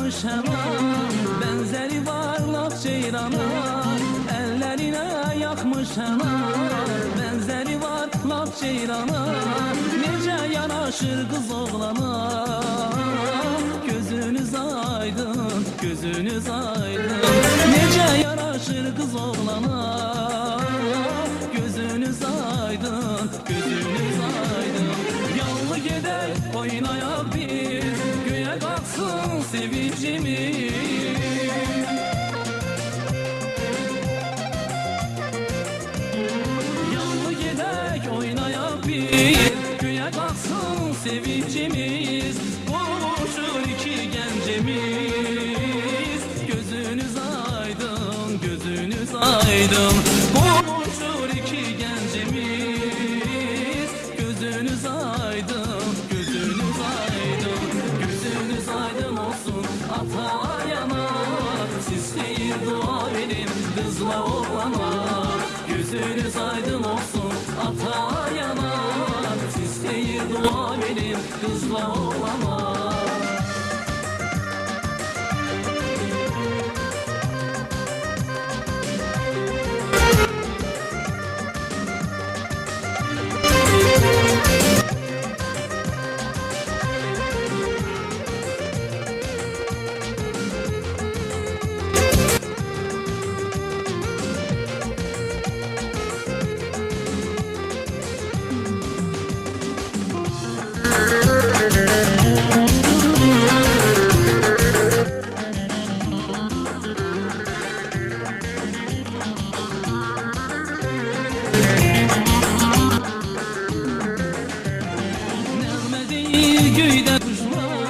yakmış hemen. Benzeri var laf ceyrana, ellerine yakmış hemen. Benzeri var laf ceyrana, nece yanaşır kız oğlana. Gözünüz aydın, gözünüz aydın, nece yaraşır kız oğlana. Gözünüz aydın, gözünüz aydın. Yallı gider oynayak biz, göğe kalksın sevincimiz. Yallı gider oynayak biz, göğe kalksın sevincimiz. Koşur iki gencimiz, gözünüz aydın, gözünüz aydın. Koşur iki gencimiz, gözünüz aydın, gözünüz aydın. Gözünüz aydın olsun ata yana, siz değil dua verin kızla oğlana. Gözünüz aydın olsun ata yana, siz değil dua verin kızla oğlana. Göydə quşlar,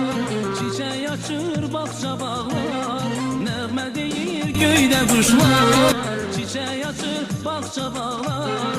çiçək açır bağça bağlar. Nəğmə deyir göydə quşlar, çiçək açır bağça bağlar.